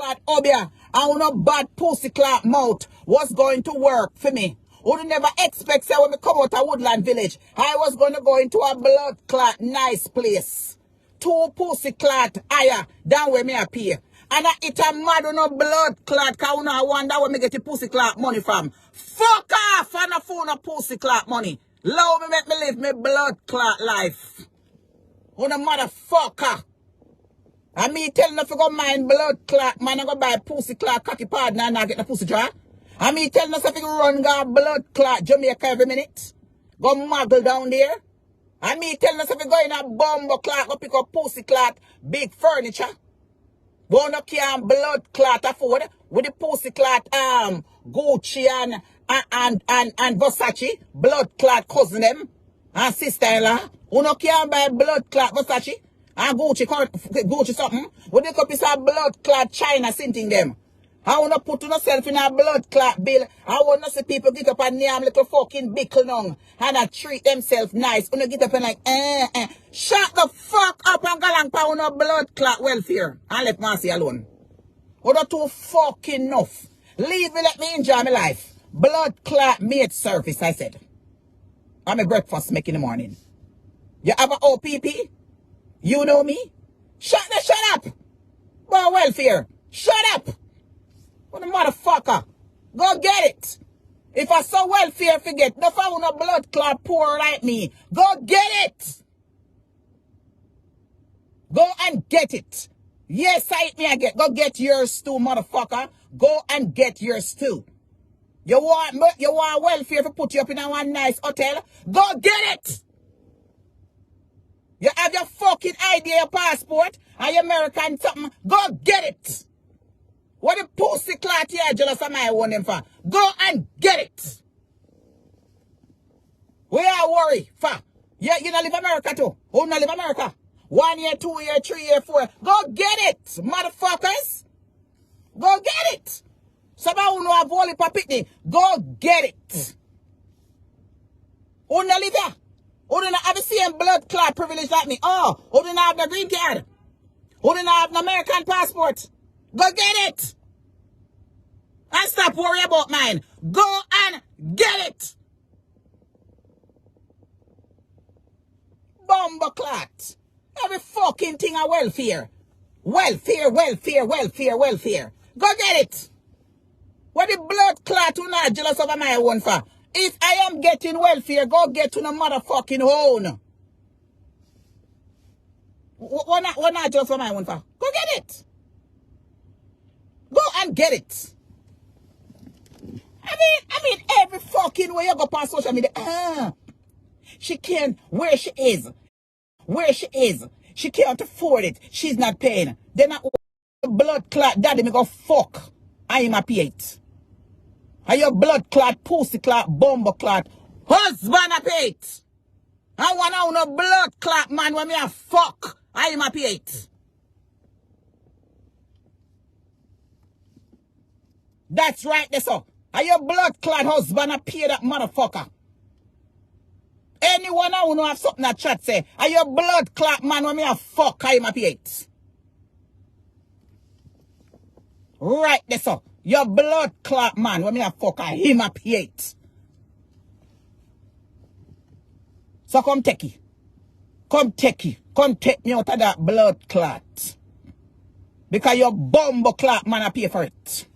bad obia and no bad pussy clock mouth was going to work for me. Would never expect say when me come out of Woodland Village, I was going to go into a blood clot nice place. 2 pussy clot higher than where me appear. And I it a mad on no blood clot cause I wonder where me get the pussy clot money from. Fuck off and a phone of pussy clot money. Love me make me live me blood clot life. On a motherfucker. And me telling you if you go mind blood clot, man, I go buy pussy clot cocky partner and I get the pussy dry. And me telling us if you run go blood clot Jamaica every minute. Go muggle down there. And me telling us if you go in a bumbo clot, go pick up pussy clot, big furniture. Go no can blood clot afford with the pussy clot Gucci and Versace, blood clot cousin them and sister-in-law. Who no can buy blood clot Versace and Gucci something. With the copies of blood clot China sinting them. I wanna put yourself in a blood clot bill. I wanna see people get up and name little fucking bickle nung and treat themselves nice. Wanna get up and like, shut the fuck up and go along for no blood clot welfare. And let Marcy alone. Wanna too fucking enough. Leave me, let me enjoy my life. Blood clot mate service, I said. I'm a breakfast make in the morning. You have a OPP? You know me? Shut up. Boy, welfare. Shut up. What a motherfucker. Go get it. If I saw welfare, forget. No, if I want a blood clot poor like me, go get it. Go and get it. Yes, I hit me again. Go get yours too, motherfucker. Go and get yours too. You want welfare to put you up in a one nice hotel? Go get it. You have your fucking ID, your passport, and your American something. Go get it. What the pussy clot here jealous of my want them for? Go and get it. We are worried for. Yeah, you don't live America too. Who don't live America? 1 year, 2 year, 3 year, 4 year. Go get it, motherfuckers. Go get it. Somebody who know have holy papitni. Go get it. Who don't live here? Who don't have the same blood clot privilege like me? Oh, who don't have the green card? Who don't have the American passport? Go get it. And stop worrying about mine. Go and get it. Bumbleclot. Every fucking thing a welfare. Welfare. Go get it. What the blood clot who not jealous of my own for? If I am getting welfare, go get to the motherfucking own. What not jealous of my own for? Go get it. Go and get it. I mean, every fucking way you go past social media. She can't, where she is. She can't afford it. She's not paying. Then I blood clot daddy me go fuck. I am a P8. And your blood clot, pussy clot, bumbo clot, husband a P8. I want to know blood clot man when me a fuck. I am a P8. That's right, that's all. And your blood clot husband a pay that motherfucker. Anyone who know have something that chat say, and your blood clot man when me a fuck, I am a P8. Right, that's all. Your blood clot man when me a fuck, I him a P8. So come take it. Come take me out of that blood clot. Because your bumbo clot man a pay for it.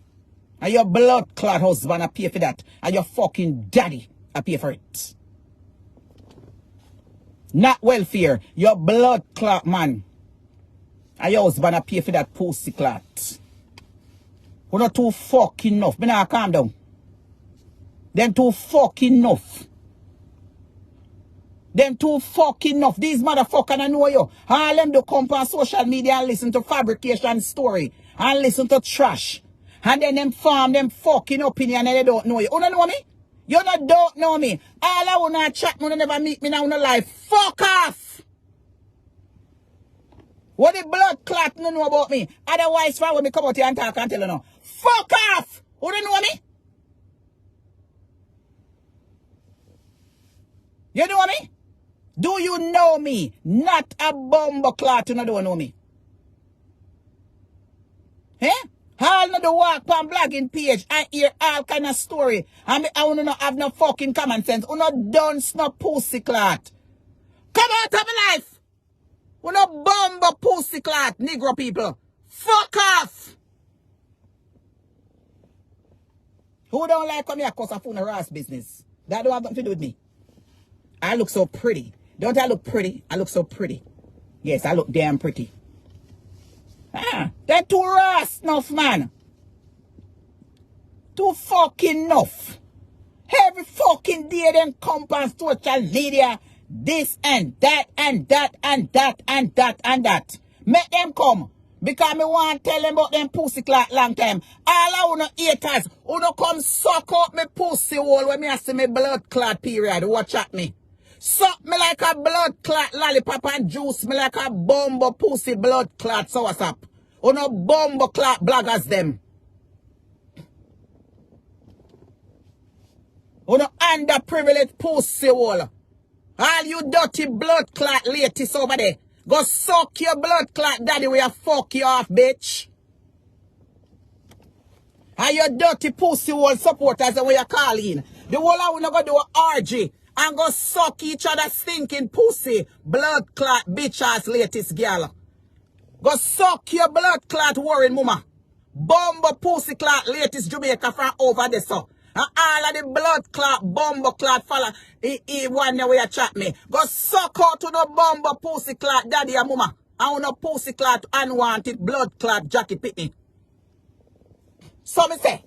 And your blood clot husband a pay for that. And your fucking daddy a pay for it. Not welfare. Your blood clot man. And your husband a pay for that pussy clot. We're not too fucking enough. Me now calm down. Them too fucking enough. Them too fucking enough. These motherfuckers I know you. All them do come on social media and listen to fabrication story. And listen to trash. And then them form them fucking opinion and they don't know you. You don't know me? You don't know me. All I wanna chat, you never meet me now in life. Fuck off! What the blood clot no know about me? Otherwise, why when me come out here and talk and tell you now? Fuck off! You don't know me? You know me? Do you know me? Not a bumbo clot, you don't know me. Eh? How do walk on blogging page and hear all kind of story. And I want to not have no fucking common sense. You not done no pussy clot. Come out of my life. You not bumble pussy clot, Negro people. Fuck off. Who don't like come here cause of funeral business? That don't have nothing to do with me. I look so pretty. Don't I look pretty? I look so pretty. Yes, I look damn pretty. They're too raw enough, man. Too fucking enough. Every fucking day them come on social media. This and that and that and that and that and that. Make them come. Because me want to tell them about them pussy clot long time. All I wanna haters, wanna come suck up me pussy hole when me I see me blood clot period. Watch at me. Suck me like a blood clot lollipop and juice me like a bumbo pussy blood clot. So what's up? Wanna bumbo clot bloggers them. Wanna underprivileged pussy hole. All you dirty blood clot ladies over there. Go suck your blood clot daddy where you fuck you off, bitch. And your dirty pussy hole supporters the way you call in. The whole I wanna go do a RG and go suck each other stinking pussy. Blood clot bitch ass latest girl. Go suck your blood clot worrying mama. Bumbo pussy clot latest Jamaica from over there so. And all of the blood clot, bumbo clot fella, he one way you chat me. Go suck out to the bumbo pussy clot daddy and mama. I want a pussy clot unwanted blood clot Jackie Pitney. So me say,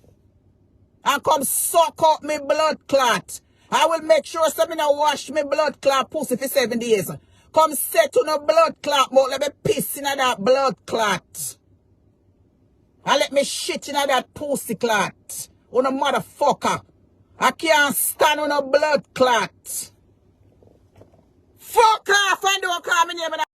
and come suck out me blood clot. I will make sure something I wash me blood clot pussy for 7 days. Come set to no blood clot, but let me piss in that blood clot. And let me shit in that pussy clot. On a motherfucker. I can't stand on a blood clot.